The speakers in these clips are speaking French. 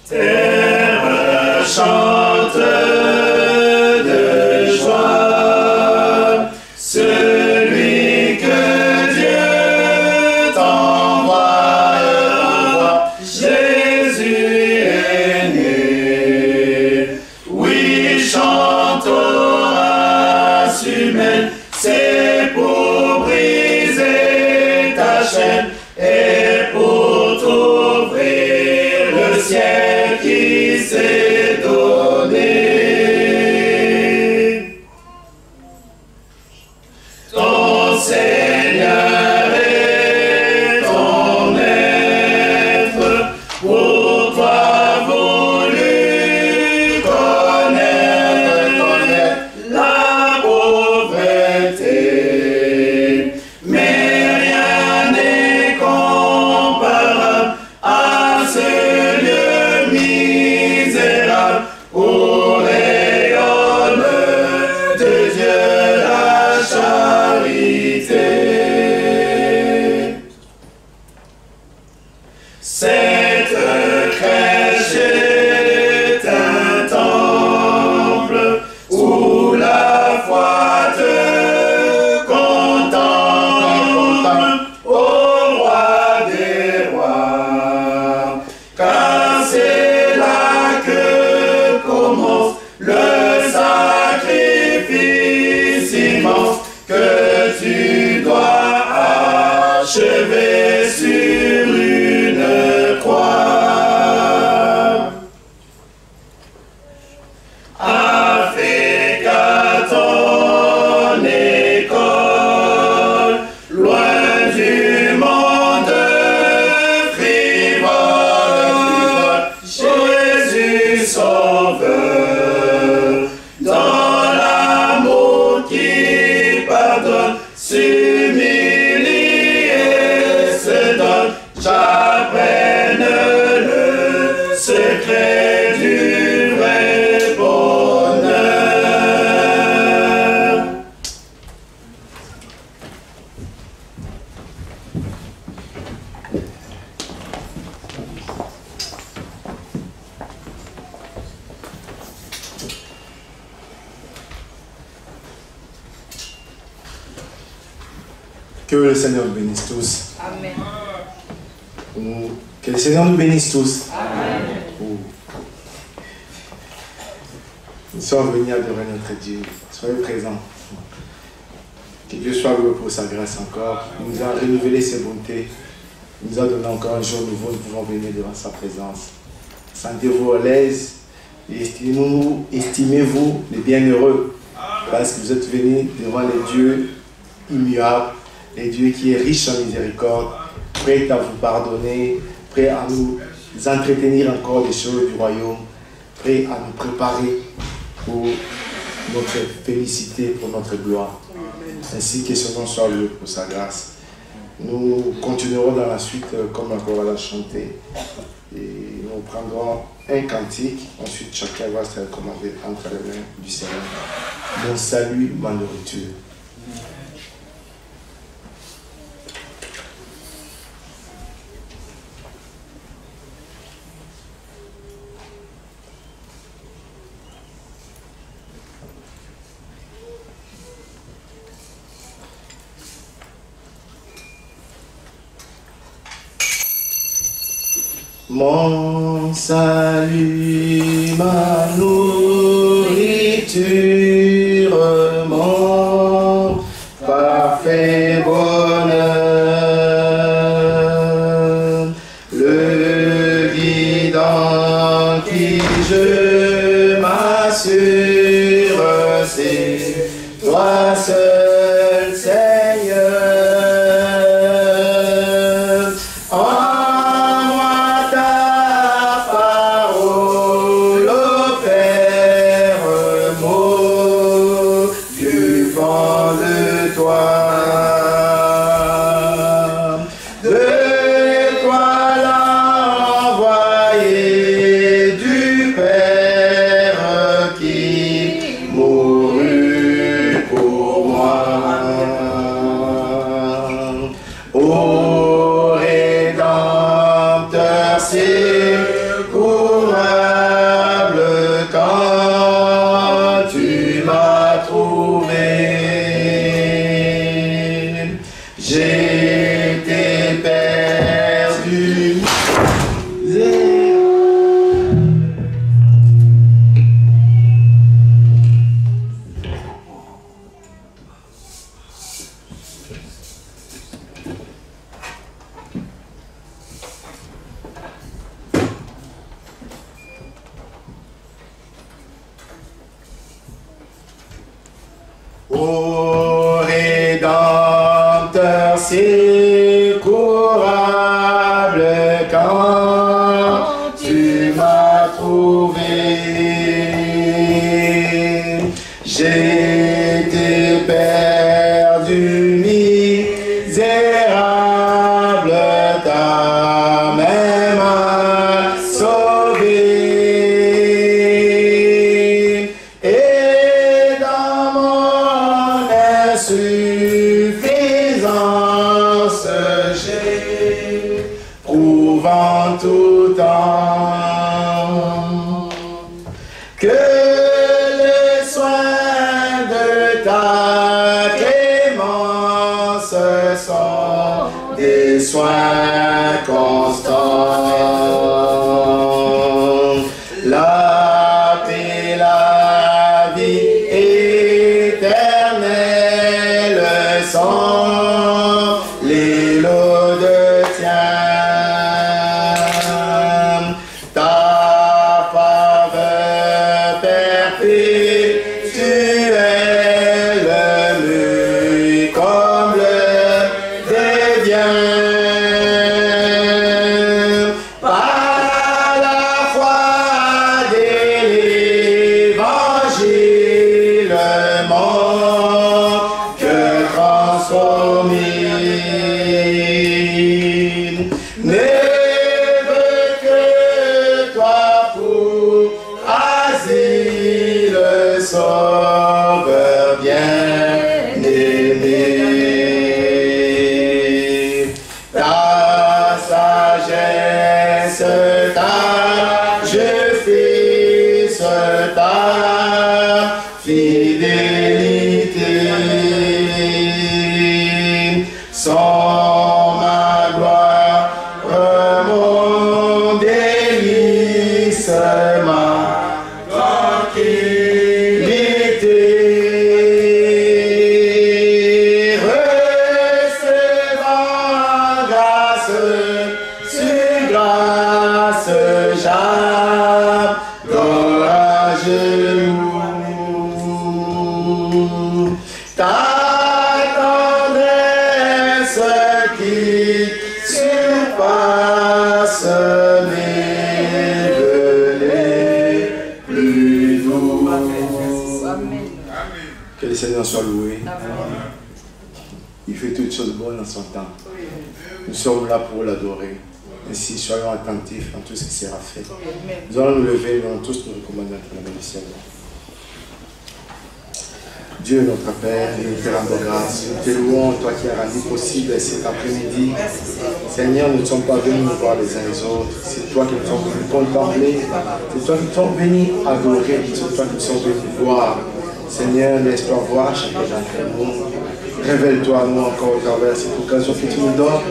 Terre chante de joie, celui que Dieu t'envoie, Jésus est né. Oui, chante aux races humaines, c'est pour briser ta chaîne et pour t'ouvrir le ciel qui s'est donné. Ton Seigneur est ton maître, pour toi voulu connaître la pauvreté. Mais rien n'est comparable à ce lieu misérable où rayonne de Dieu la charité. Cette crèche est un temple où la foi te contemple, ô roi des rois, car c'est là que commence le sacrifice immense que tu dois achever sur une croix. Africa, ton école, loin du monde frivole, Jésus sauveur, dans l'amour qui pardonne, s'humilie et se donne, j'apprenne le secret du vrai bonheur. Que le Seigneur nous bénisse tous. Amen. Que le Seigneur nous bénisse tous. Amen. Nous sommes venus adorer notre Dieu. Soyez présents. Que Dieu soit loué pour sa grâce encore. Il nous a renouvelé ses bontés. Il nous a donné encore un jour nouveau. Nous pouvons venir devant sa présence. Sentez-vous à l'aise. Et estimez-vous les bienheureux, parce que vous êtes venus devant les dieux immuables, les dieux qui est riche en miséricorde, prêt à vous pardonner, prêt à nous entretenir encore des choses du royaume, prêt à nous préparer pour notre félicité, pour notre gloire. Ainsi que son nom soit loué pour sa grâce. Nous continuerons dans la suite comme la chorale a chanté. Et nous prendrons un cantique. Ensuite, chacun va se recommander entre les mains du Seigneur. Mon salut, ma nourriture. Mon salut, ma nourriture, mon parfait bonheur, le guide en qui je m'assure, c'est toi seul, Seigneur. Ô Rédempteur secourable, quand tu m'as trouvé, j'étais perdu, misérable, ta main m'a sauvé. Suffisance, j'éprouve en tout temps que le soin de ta clémence sont des soins constants. La paix, la vie éternelle sont les lots de tien. Ta faveur perpétuelle me comble des biens. Par la foi de l'évangile, mon cœur transformé ne veut que toi pour asile, sauveur bien-aimé. Ta sagesse, ta justice, ta fidélité sont ma gloire, mon délice, ma tranquillité. Recevant grâce sur grâce, j'adore. Ta tendresse qui surpasse les plus doux. Que le Seigneur soit loué. Il fait toutes choses bonnes en son temps. Nous sommes là pour l'adorer. Ainsi, soyons attentifs à tout ce qui sera fait. Nous allons nous lever, nous allons tous nous recommander entre la main du Seigneur. Dieu, notre Père, nous te rendons grâce. Nous te louons, toi qui as rendu possible cet après-midi. Seigneur, nous ne sommes pas venus nous voir les uns les autres. C'est toi qui nous sommes venus contempler. C'est toi qui nous sommes venus adorer. C'est toi qui nous sommes venus voir. Seigneur, laisse-toi voir chacun d'entre nous. Révèle-toi à nous encore au travers de cette occasion que tu nous donnes.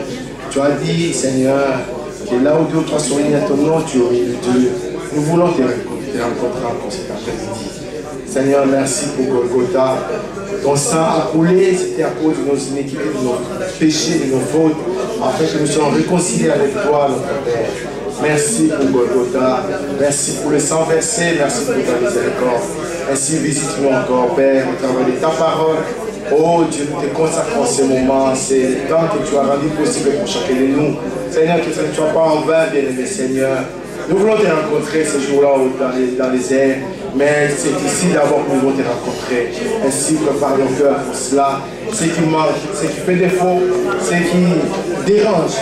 Tu as dit, Seigneur, que là où Dieu t'a soigné à ton nom, tu es au milieu d'eux. Nous voulons te rencontrer encore cet après-midi. Seigneur, merci pour Golgotha. Ton sang a coulé, c'était à cause de nos iniquités, de nos péchés, de nos fautes, afin que nous soyons réconciliés avec toi, notre Père. Merci pour Golgotha. Merci pour le sang versé. Merci pour ta miséricorde. Ainsi, visite-nous encore, Père, au travers de ta parole. Oh Dieu, nous te consacrons ce moment. C'est le temps que tu as rendu possible pour chacun de nous. Seigneur, que ce ne soit pas en vain, bien-aimé Seigneur. Nous voulons te rencontrer ce jour-là dans les airs. Mais c'est ici d'abord que nous voulons te rencontrer. Ainsi, prépare nos cœurs pour cela. Ce qui manque, ce qui fait défaut, ce qui dérange,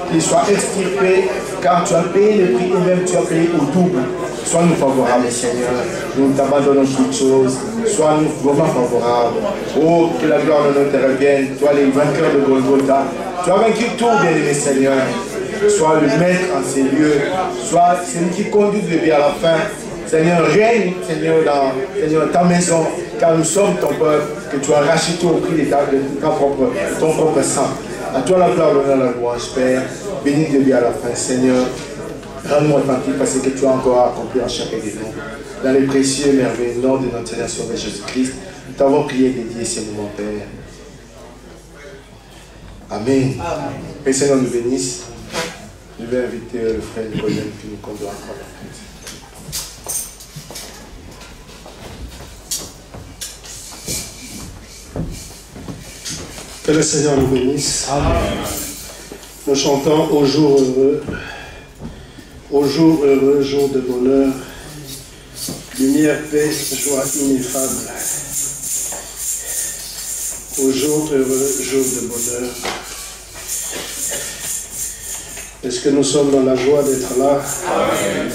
qu'il soit extirpé, car tu as payé le prix et même tu as payé au double. Sois-nous favorables, Seigneur. Nous t'abandonnons toutes choses. Sois-nous vraiment favorables. Oh, que la gloire de notre te revienne. Toi, les vainqueurs de Golgotha. Tu as vaincu tout, bien-aimé Seigneur. Sois le maître en ces lieux. Sois celui qui conduit de vie à la fin. Seigneur, règne, Seigneur, dans ta maison, car nous sommes ton peuple, que tu as racheté au prix de ton propre sang. À toi la gloire, l'honneur, la louange, Père. Bénis de vie à la fin, Seigneur. Rends-nous attentifs à ce que tu as encore accompli en chacun de nous. Dans les précieux et merveilleux noms de notre Seigneur Sauveur Jésus-Christ, nous t'avons prié et dédié ces moments, Père. Amen. Que le Seigneur nous bénisse. Je vais inviter le frère Nicolas qui nous conduira encore la fête. Que le Seigneur nous bénisse. Amen. Nous chantons au jour heureux, jour de bonheur, lumière, paix, joie ineffable. Au jour heureux, jour de bonheur. Est-ce que nous sommes dans la joie d'être là? Amen.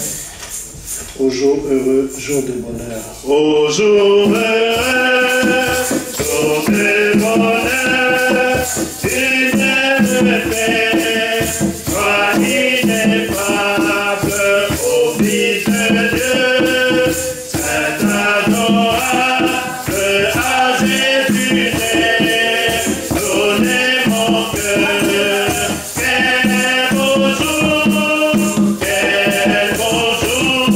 Au jour heureux, jour de bonheur. Au jour heureux, jour de bonheur, une paix, joie ineffable, au Fils de Dieu, Saint adorable, à Jésus né, donnez mon cœur, quel beau jour, quel beau jour.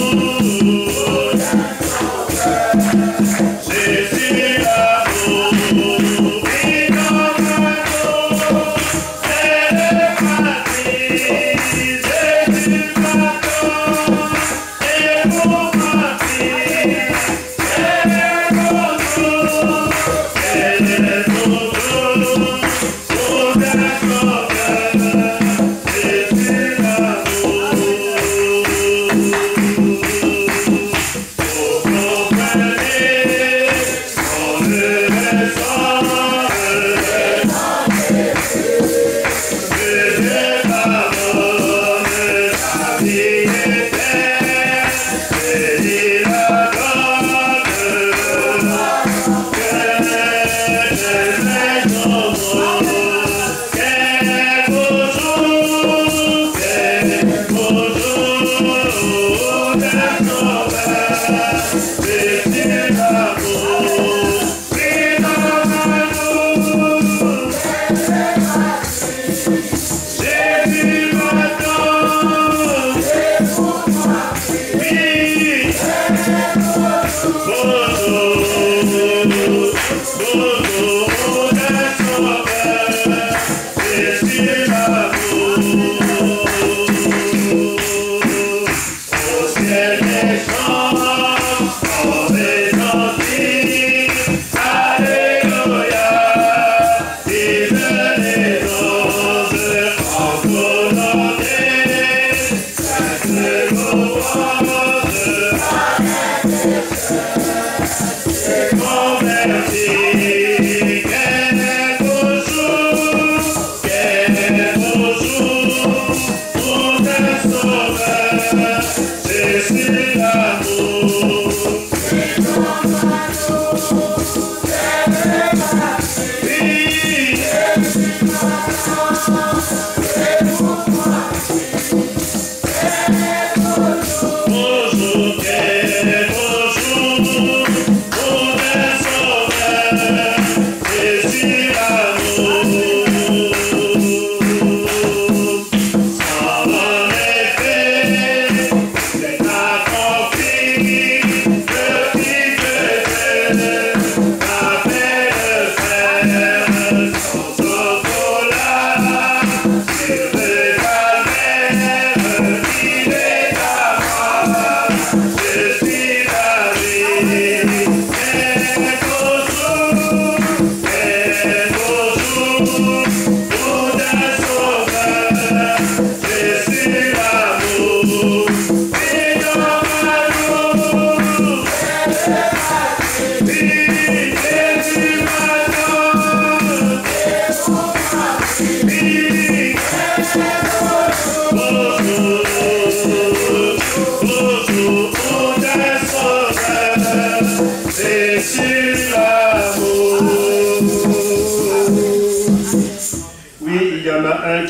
Jésus l'amour, il notre amour, c'est le paradis, Jésus pardon, et pour partir, c'est le beau jour, c'est le beau jour, pour d'accord, Jésus l'amour.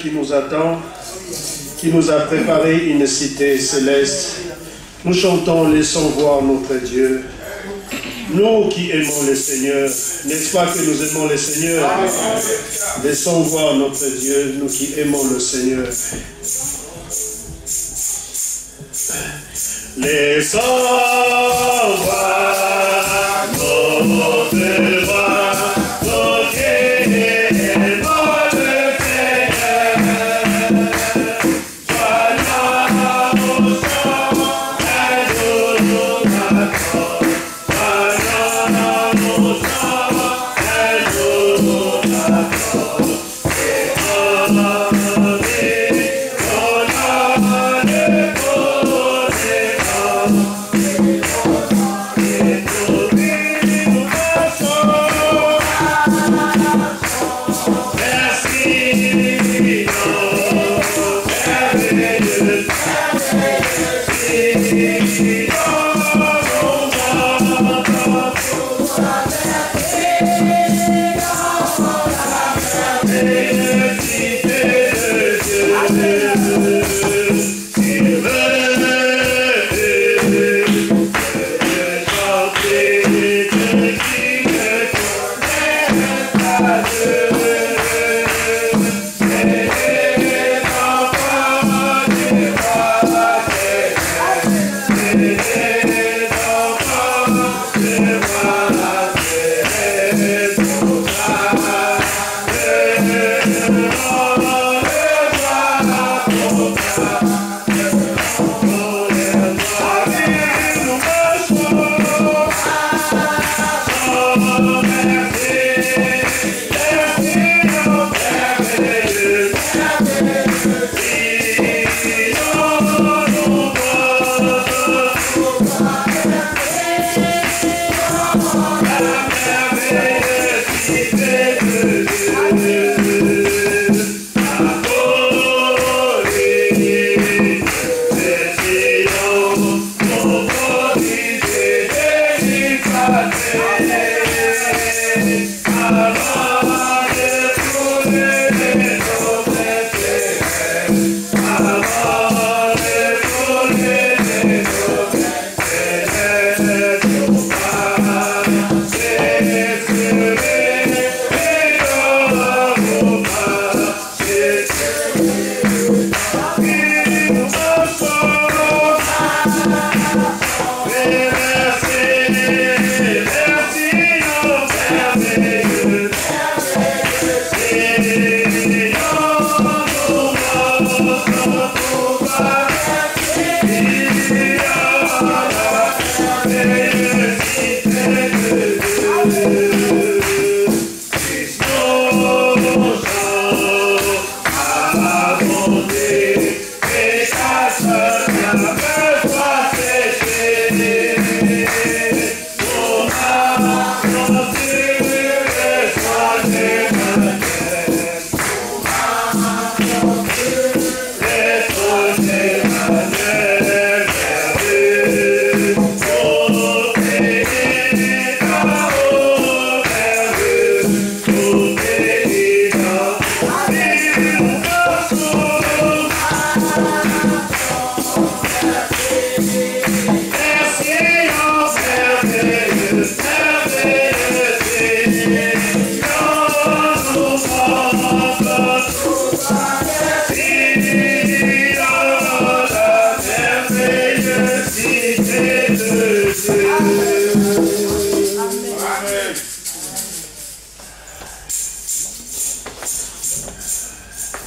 Qui nous attend, qui nous a préparé une cité céleste. Nous chantons, laissons voir notre Dieu. Nous qui aimons le Seigneur, n'est-ce pas que nous aimons le Seigneur? Laissons voir notre Dieu, nous qui aimons le Seigneur. Laissons voir notre Dieu.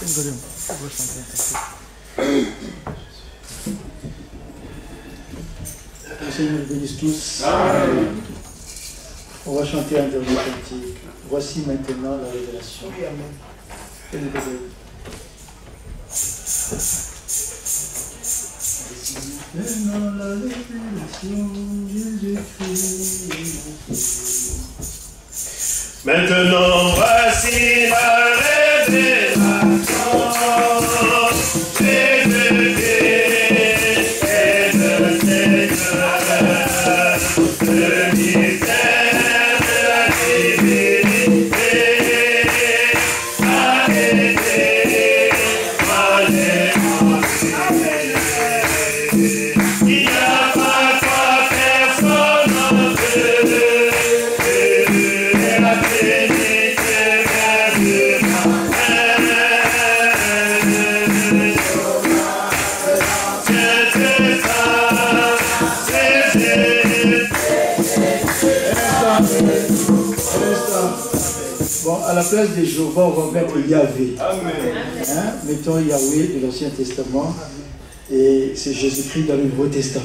Le Seigneur nous bénisse tous. On va chanter un dernier cantique. Voici maintenant la révélation. Maintenant la révélation, Jésus-Christ. Maintenant voici la révélation. Jésus-Christ est le Seigneur, le mystère de la divinité a été manifesté. Il n'y a pas trois personnes en Dieu. La Trinité Bon, à la place de Jéhovah, on va mettre Yahvé. Hein? Mettons Yahvé de l'Ancien Testament. Et c'est Jésus-Christ dans le Nouveau Testament.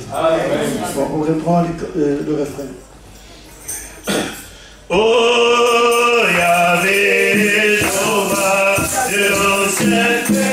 Bon, on reprend le refrain. Oh, Yahvé, Jéhovah, de l'Ancien Testament.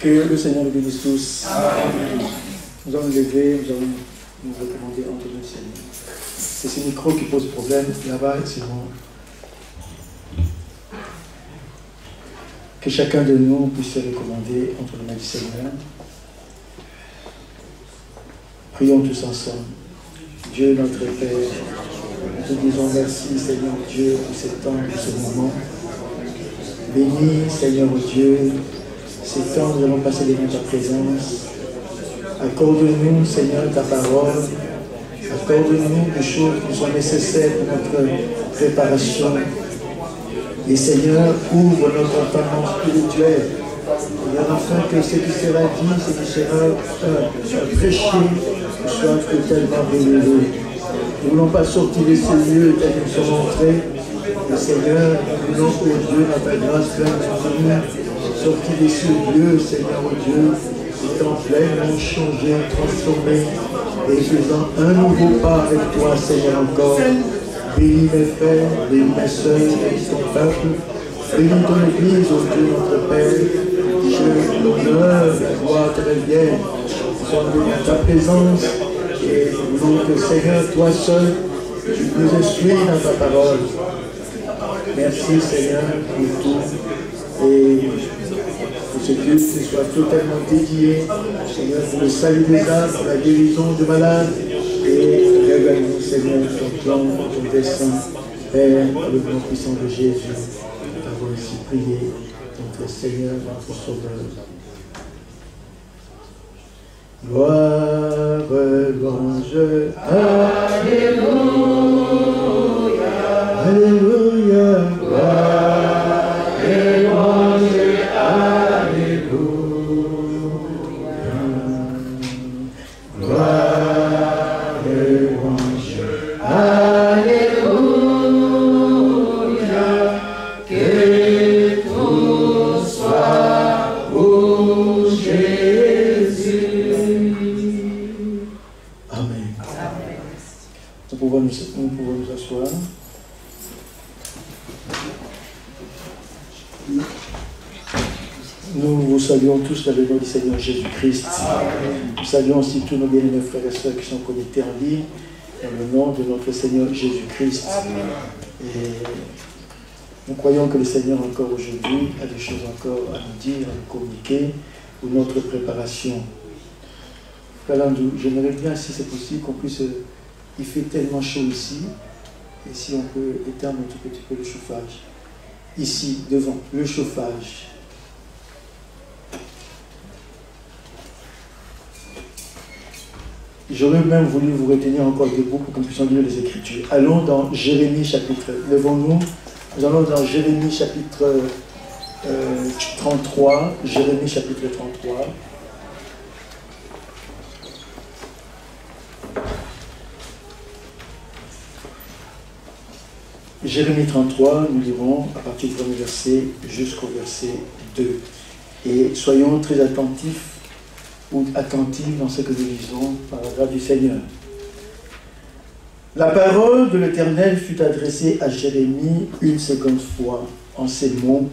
Que le Seigneur nous bénisse tous. Amen. Nous allons lever, nous allons nous recommander entre nous, Seigneur. C'est ce micro qui pose problème. Là-bas, c'est bon. Que chacun de nous puisse se recommander entre les mains du Seigneur. Prions tous ensemble. Dieu notre Père, nous te disons merci, Seigneur Dieu, pour ce temps, pour ce moment. Bénis, Seigneur Dieu, ces temps nous allons passer devant ta présence. Accorde-nous, Seigneur, ta parole. Accorde-nous des choses qui sont nécessaires pour notre préparation. Et Seigneur, ouvre notre entendement spirituel. Et afin que ce qui sera dit, ce qui sera prêché, soit totalement révélé. Nous ne voulons pas sortir de ces lieux tels que nous sommes entrés. Et Seigneur, nous voulons, ô Dieu, dans ta grâce pleine de nous, sortir de ce lieu, Seigneur, ô Dieu, étant pleinement changé, transformé, et faisant un nouveau pas avec toi, Seigneur, encore. Bénis mes frères, bénis mes soeurs, bénis ton peuple, bénis ton Église, ô Dieu, notre Père, que l'honneur, la gloire te reviennent, soient dans ta présence, et nous voulons que, Seigneur, toi seul, tu nous instruis dans ta parole. Merci, Seigneur, pour tout, et que ce culte soit totalement dédié, Seigneur, pour le salut des âmes, pour la guérison des malades, et révèle-nous, Seigneur, ton plan, ton dessein, Père, par le nom puissant de Jésus. Nous avons aussi prié, notre Seigneur, notre Sauveur. Gloire, louange, Alléluia, Alléluia, gloire et louange, Alléluia, gloire et louange, Alléluia, que tout soit pour Jésus. Amen. Nous pouvons nous asseoir. Nous vous saluons tous dans le nom du Seigneur Jésus-Christ. Nous saluons aussi tous nos bien-aimés frères et sœurs qui sont connectés en ligne dans le nom de notre Seigneur Jésus-Christ. Et nous croyons que le Seigneur encore aujourd'hui a des choses encore à nous dire, à nous communiquer pour notre préparation. Kalandou, j'aimerais bien, si c'est possible, qu'on puisse... Il fait tellement chaud ici, et si on peut éteindre un tout petit peu le chauffage. Ici, devant, le chauffage. J'aurais même voulu vous retenir encore debout pour qu'on puisse lire les Écritures. Allons dans Jérémie chapitre... Levons-nous. Nous allons dans Jérémie chapitre 33. Jérémie chapitre 33. Jérémie 33, nous lirons à partir du premier verset jusqu'au verset 2. Et soyons très attentifs ou attentifs dans ce que nous lisons par la grâce du Seigneur. La parole de l'Éternel fut adressée à Jérémie une seconde fois en ces mots,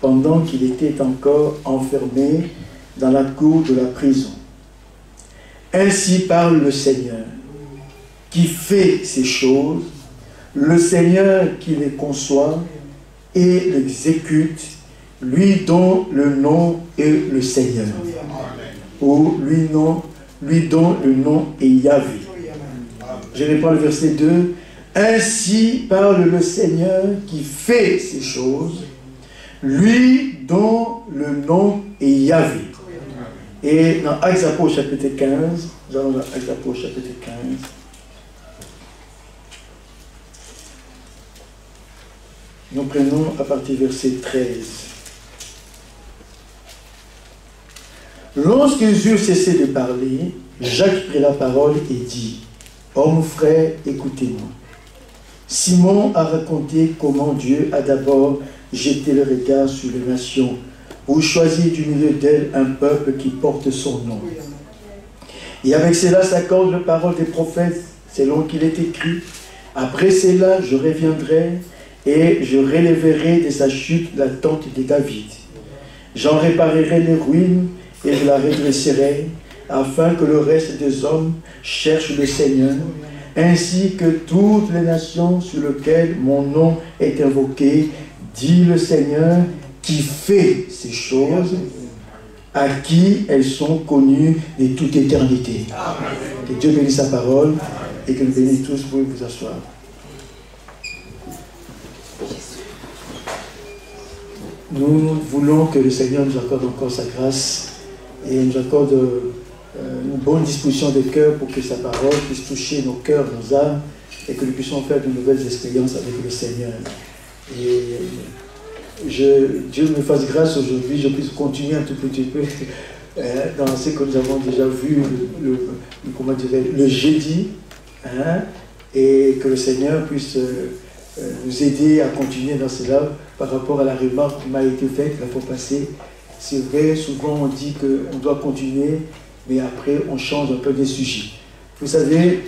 pendant qu'il était encore enfermé dans la cour de la prison. Ainsi parle le Seigneur, qui fait ces choses, le Seigneur qui les conçoit et l'exécute, lui dont le nom est le Seigneur, ou lui dont le nom est Yahvé. Je reprends le verset 2. Ainsi parle le Seigneur qui fait ces choses, lui dont le nom est Yahvé. Et dans Actes apôtres chapitre 15, nous allons dans Actes apôtres chapitre 15. Nous prenons à partir du verset 13. Lorsqu'ils eurent cessé de parler, Jacques prit la parole et dit, « Hommes frères, écoutez-moi. Simon a raconté comment Dieu a d'abord jetez le regard sur les nations. Vous choisissez du milieu d'elles un peuple qui porte son nom. Et avec cela s'accorde la parole des prophètes, selon qu'il est écrit. Après cela, je reviendrai et je relèverai de sa chute la tente de David. J'en réparerai les ruines et je la redresserai, afin que le reste des hommes cherche le Seigneur, ainsi que toutes les nations sur lesquelles mon nom est invoqué, dit le Seigneur, qui fait ces choses, à qui elles sont connues de toute éternité. Amen. Que Dieu bénisse sa parole et que nous bénisse tous. Vous pouvez vous asseoir. Nous voulons que le Seigneur nous accorde encore sa grâce et nous accorde une bonne disposition de cœur pour que sa parole puisse toucher nos cœurs, nos âmes et que nous puissions faire de nouvelles expériences avec le Seigneur. Et Dieu me fasse grâce aujourd'hui, je puisse continuer un tout petit peu dans ce que nous avons déjà vu le jeudi, et que le Seigneur puisse nous aider à continuer dans cela par rapport à la remarque qui m'a été faite la fois passée. C'est vrai, souvent on dit qu'on doit continuer, mais après on change un peu des sujets. Vous savez,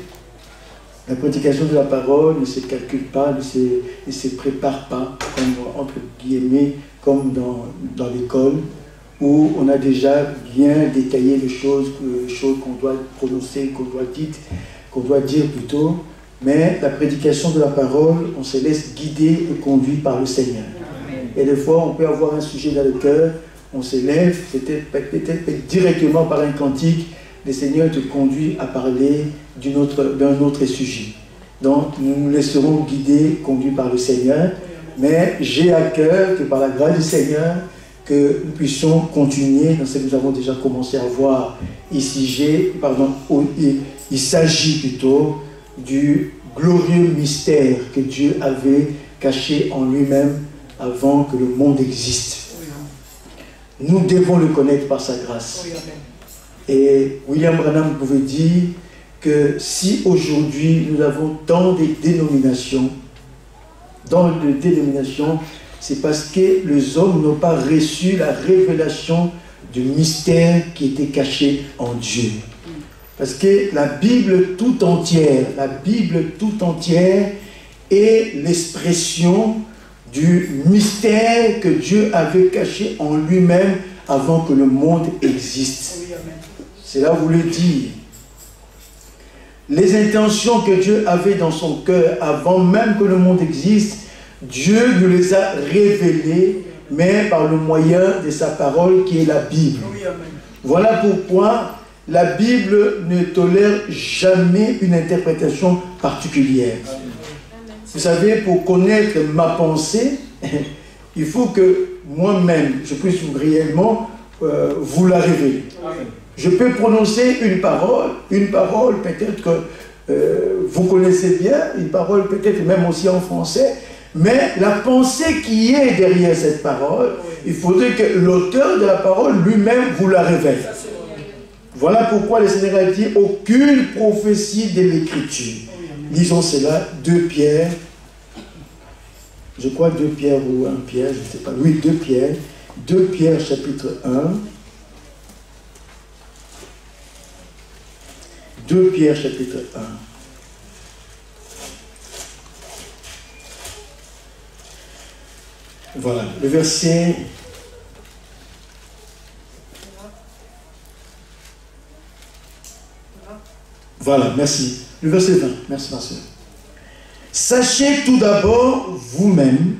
la prédication de la parole ne se calcule pas, ne se prépare pas, comme, entre guillemets, comme dans l'école, où on a déjà bien détaillé les choses qu'on doit prononcer, qu'on doit dire plutôt. Mais la prédication de la parole, on se laisse guider et conduire par le Seigneur. Et des fois, on peut avoir un sujet dans le cœur, on se lève, peut-être directement par un cantique, le Seigneur te conduit à parler d'un autre sujet. Donc, nous nous laisserons guider, conduits par le Seigneur, mais j'ai à cœur que par la grâce du Seigneur, que nous puissions continuer dans ce que nous avons déjà commencé à voir. Il s'agit plutôt du glorieux mystère que Dieu avait caché en lui-même avant que le monde existe. Nous devons le connaître par sa grâce. Et William Branham pouvait dire que si aujourd'hui nous avons tant de dénominations, c'est parce que les hommes n'ont pas reçu la révélation du mystère qui était caché en Dieu. Parce que la Bible tout entière est l'expression du mystère que Dieu avait caché en lui-même avant que le monde existe. Cela voulait dire les intentions que Dieu avait dans son cœur avant même que le monde existe, Dieu nous les a révélées, mais par le moyen de sa parole qui est la Bible. Voilà pourquoi la Bible ne tolère jamais une interprétation particulière. Vous savez, pour connaître ma pensée, il faut que moi-même, je puisse réellement vous la révéler. Je peux prononcer une parole peut-être que vous connaissez bien, une parole peut-être même aussi en français, mais la pensée qui est derrière cette parole, il faudrait que l'auteur de la parole lui-même vous la révèle. Voilà pourquoi le Seigneur a dit aucune prophétie de l'Écriture. Lisons cela, 2 Pierre, je crois 2 Pierre ou 1 Pierre, je ne sais pas, oui, 2 Pierre chapitre 1, 2 Pierre chapitre 1. Voilà, le verset... Voilà, merci. Le verset 20, merci ma soeur. Sachez tout d'abord vous-même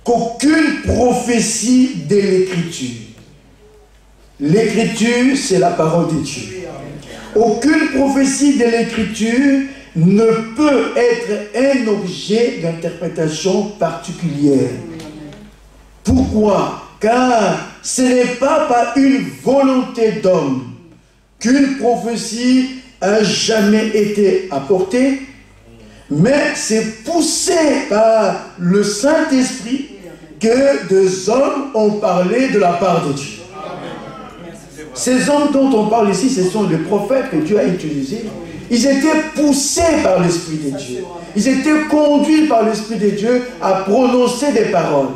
qu'aucune prophétie de l'Écriture, c'est la parole de Dieu. Aucune prophétie de l'Écriture ne peut être un objet d'interprétation particulière. Pourquoi? Car ce n'est pas par une volonté d'homme qu'une prophétie a jamais été apportée, mais c'est poussé par le Saint-Esprit que des hommes ont parlé de la part de Dieu. Ces hommes dont on parle ici, ce sont les prophètes que Dieu a utilisés. Ils étaient poussés par l'Esprit de Dieu. Ils étaient conduits par l'Esprit de Dieu à prononcer des paroles.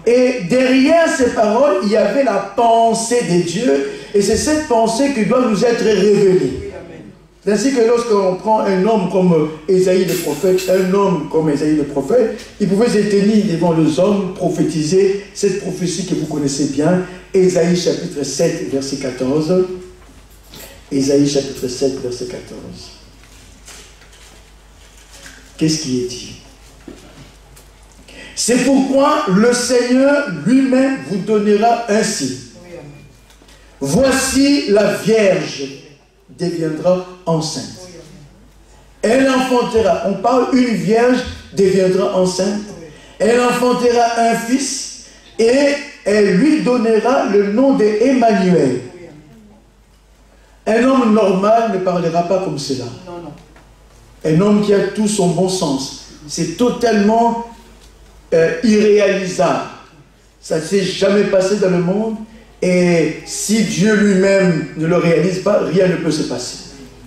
Et derrière ces paroles, il y avait la pensée de Dieu. Et c'est cette pensée qui doit nous être révélée. C'est ainsi que lorsqu'on prend un homme comme Ésaïe le prophète, il pouvait se tenir devant les hommes, prophétiser cette prophétie que vous connaissez bien, Ésaïe chapitre 7, verset 14. Ésaïe chapitre 7, verset 14. Qu'est-ce qui est dit? C'est pourquoi le Seigneur lui-même vous donnera ainsi. Voici la Vierge deviendra enceinte. Elle enfantera. On parle une vierge deviendra enceinte. Elle enfantera un fils et elle lui donnera le nom d'Emmanuel. Un homme normal ne parlera pas comme cela. Un homme qui a tout son bon sens. C'est totalement irréalisable. Ça ne s'est jamais passé dans le monde. Et si Dieu lui-même ne le réalise pas, rien ne peut se passer.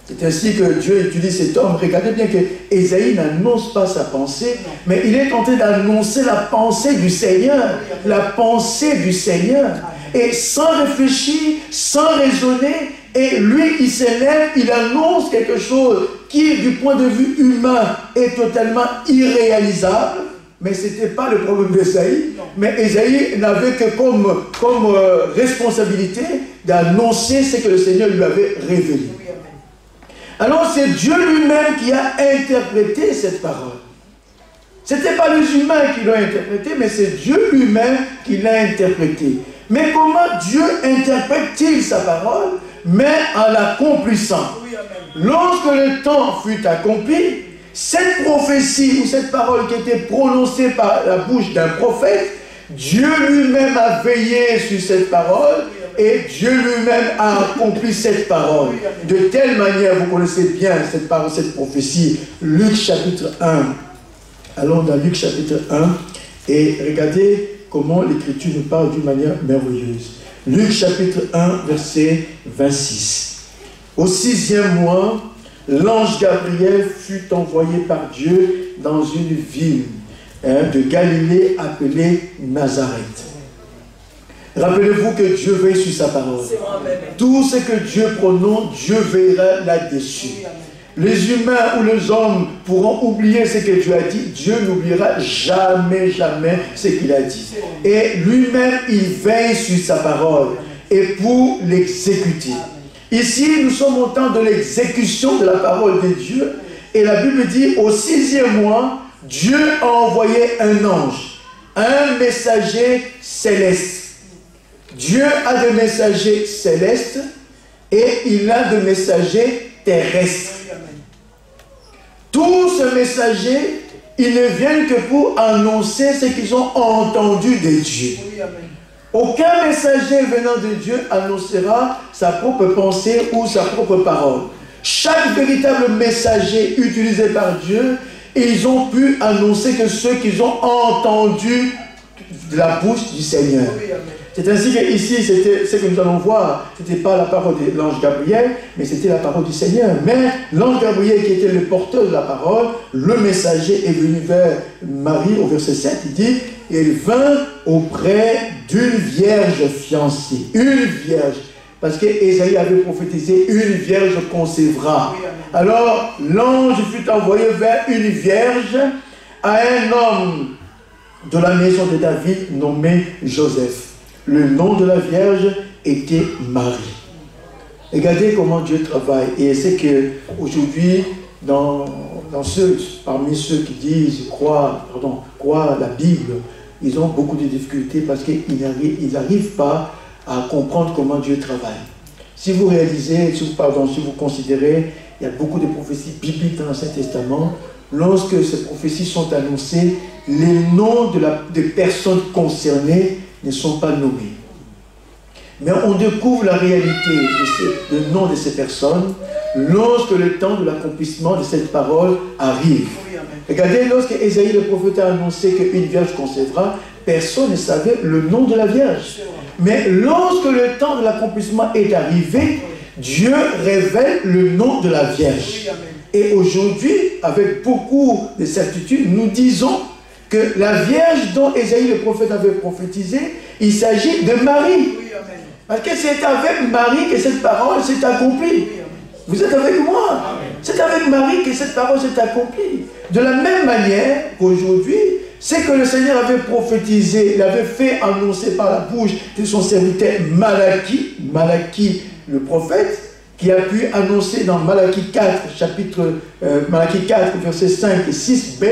C'est ainsi que Dieu utilise cet homme. Regardez bien que Ésaïe n'annonce pas sa pensée, mais il est en train d'annoncer la pensée du Seigneur. La pensée du Seigneur. Et sans réfléchir, sans raisonner, et lui, il s'élève, il annonce quelque chose qui, du point de vue humain, est totalement irréalisable. Mais ce n'était pas le problème d'Ésaïe. Mais Ésaïe n'avait que comme responsabilité d'annoncer ce que le Seigneur lui avait révélé. Alors c'est Dieu lui-même qui a interprété cette parole. Ce n'était pas les humains qui l'ont interprété, mais c'est Dieu lui-même qui l'a interprété. Mais comment Dieu interprète-t-il sa parole? Mais en l'accomplissant. Lorsque le temps fut accompli, cette prophétie ou cette parole qui était prononcée par la bouche d'un prophète, Dieu lui-même a veillé sur cette parole et Dieu lui-même a accompli cette parole. De telle manière, vous connaissez bien cette parole, cette prophétie, Luc chapitre 1. Allons dans Luc chapitre 1 et regardez comment l'Écriture nous parle d'une manière merveilleuse. Luc chapitre 1, verset 26. Au 6e mois, l'ange Gabriel fut envoyé par Dieu dans une ville de Galilée appelée Nazareth. Rappelez-vous que Dieu veille sur sa parole. Tout ce que Dieu prononce, Dieu veillera là-dessus. Les humains ou les hommes pourront oublier ce que Dieu a dit. Dieu n'oubliera jamais, jamais ce qu'il a dit. Et lui-même, il veille sur sa parole et pour l'exécuter. Ici, nous sommes au temps de l'exécution de la parole de Dieu. Et la Bible dit, au 6e mois, Dieu a envoyé un ange, un messager céleste. Dieu a des messagers célestes et il a des messagers terrestres. Tous ces messagers, ils ne viennent que pour annoncer ce qu'ils ont entendu de Dieu. Aucun messager venant de Dieu annoncera sa propre pensée ou sa propre parole. Chaque véritable messager utilisé par Dieu, ils ont pu annoncer que ce qu'ils ont entendu de la bouche du Seigneur. C'est ainsi que ici, c'était ce que nous allons voir. Ce n'était pas la parole de l'ange Gabriel, mais c'était la parole du Seigneur. Mais l'ange Gabriel qui était le porteur de la parole, le messager est venu vers Marie au verset 7, il dit, il vint auprès d'une vierge fiancée. Une vierge. Parce que Ésaïe avait prophétisé, une vierge concevra. Alors, l'ange fut envoyé vers une vierge à un homme de la maison de David nommé Joseph. Le nom de la vierge était Marie. Regardez comment Dieu travaille. Et c'est qu'aujourd'hui, parmi ceux qui disent croient la Bible, ils ont beaucoup de difficultés parce qu'ils n'arrivent pas à comprendre comment Dieu travaille. Si vous réalisez, si vous considérez, il y a beaucoup de prophéties bibliques dans l'Ancien Testament. Lorsque ces prophéties sont annoncées, les noms des personnes concernées ne sont pas nommés. Mais on découvre la réalité du nom de ces personnes lorsque le temps de l'accomplissement de cette parole arrive. Regardez, lorsque Ésaïe le prophète a annoncé qu'une vierge concevra, personne ne savait le nom de la vierge. Mais lorsque le temps de l'accomplissement est arrivé, Dieu révèle le nom de la vierge. Et aujourd'hui, avec beaucoup de certitude, nous disons que la Vierge dont Ésaïe le prophète avait prophétisé, il s'agit de Marie. Parce que c'est avec Marie que cette parole s'est accomplie. Vous êtes avec moi? C'est avec Marie que cette parole s'est accomplie. De la même manière qu'aujourd'hui, c'est que le Seigneur avait prophétisé, l'avait fait annoncer par la bouche de son serviteur Malachie, Malachie le prophète, qui a pu annoncer dans Malachie 4, Malachie 4, versets 5 et 6b,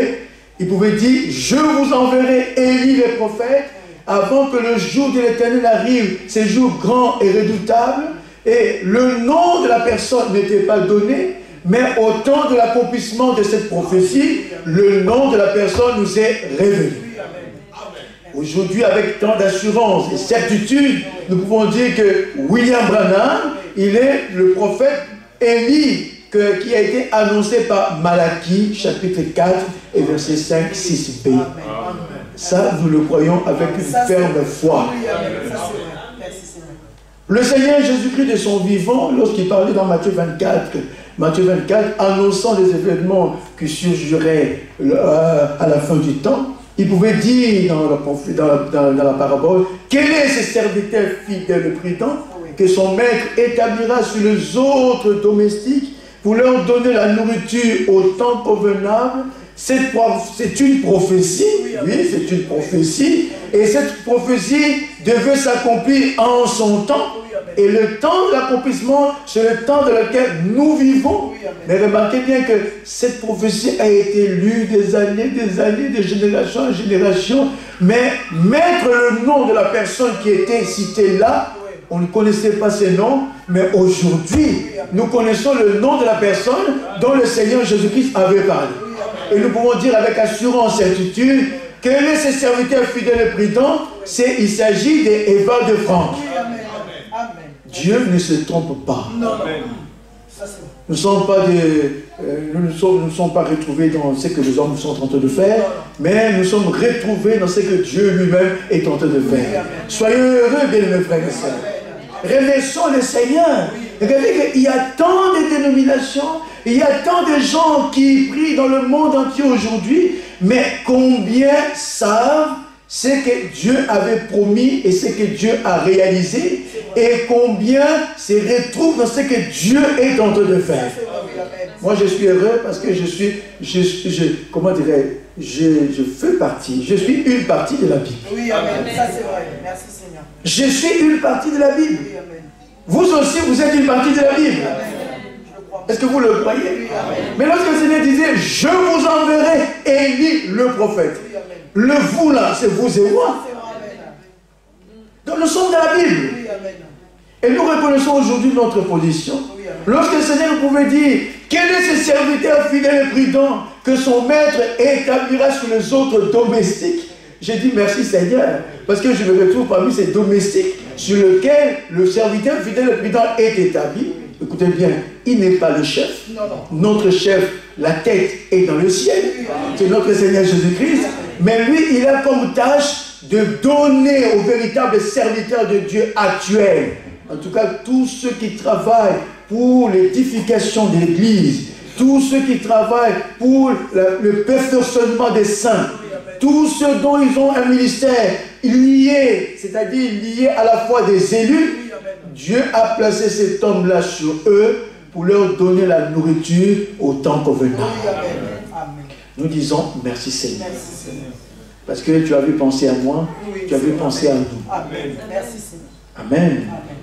il pouvait dire, je vous enverrai Élie le prophète, avant que le jour de l'Éternel arrive, ces jours grands et redoutables, et le nom de la personne n'était pas donné, mais au temps de l'accomplissement de cette prophétie, le nom de la personne nous est révélé. Aujourd'hui, avec tant d'assurance et certitude, nous pouvons dire que William Branham, il est le prophète Élie, qui a été annoncé par Malachie, chapitre 4, et verset 5, 6b. Ça, nous le croyons avec une ferme foi. Le Seigneur Jésus-Christ de son vivant, lorsqu'il parlait dans Matthieu 24, annonçant les événements qui surgiraient à la fin du temps, il pouvait dire dans la parabole, quel est ce serviteur fidèle et prudent que son maître établira sur les autres domestiques pour leur donner la nourriture au temps convenable. C'est une prophétie, oui, c'est une prophétie, et cette prophétie devait s'accomplir en son temps, et le temps de l'accomplissement, c'est le temps dans lequel nous vivons. Mais remarquez bien que cette prophétie a été lue des années, de génération en génération, mais mettre le nom de la personne qui était citée là, on ne connaissait pas ses noms, mais aujourd'hui, nous connaissons le nom de la personne dont le Seigneur Jésus-Christ avait parlé. Et nous pouvons dire avec assurance, certitude, quel est ce serviteur fidèle et prudent? Il s'agit d'Eva de Franck. Dieu ne se trompe pas. Nous ne sommes pas retrouvés dans ce que les hommes sont en train de faire, mais nous sommes retrouvés dans ce que Dieu lui-même est en train de faire. Soyez heureux, bien-aimés frères et sœurs. Remercions le Seigneur. Regardez qu'il y a tant de dénominations, il y a tant de gens qui prient dans le monde entier aujourd'hui, mais combien savent ce que Dieu avait promis et ce que Dieu a réalisé, et combien se retrouvent dans ce que Dieu est en train de faire. Moi, je suis heureux parce que je fais partie, je suis une partie de la Bible. Oui, amen. Ça, c'est vrai. Merci, Seigneur. Je suis une partie de la Bible. Oui, amen. Vous aussi, vous êtes une partie de la Bible. Est-ce que vous le croyez? Oui, mais lorsque le Seigneur disait, je vous enverrai Élie le prophète. Oui, le vous là, c'est vous et moi. Donc nous sommes dans la Bible. Oui, amen. Et nous reconnaissons aujourd'hui notre position. Oui, amen. Lorsque le Seigneur pouvait dire, quel est ce serviteur fidèle et prudent que son maître établira sur les autres domestiques? J'ai dit merci Seigneur, parce que je me retrouve parmi ces domestiques sur lesquels le serviteur fidèle et prudent est établi. Écoutez bien, il n'est pas le chef. Non. Notre chef, la tête est dans le ciel. C'est notre Seigneur Jésus-Christ. Mais lui, il a comme tâche de donner aux véritables serviteurs de Dieu actuels, en tout cas tous ceux qui travaillent pour l'édification de l'Église, tous ceux qui travaillent pour le perfectionnement des saints, tous ceux dont ils ont un ministère lié, c'est-à-dire lié à la fois des élus, Dieu a placé cet homme-là sur eux pour leur donner la nourriture au temps convenable. Nous disons merci Seigneur. Merci, Seigneur. Parce que tu avais pensé à moi, Oui, tu avais pensé à nous. Amen. Merci Seigneur. Amen. Amen.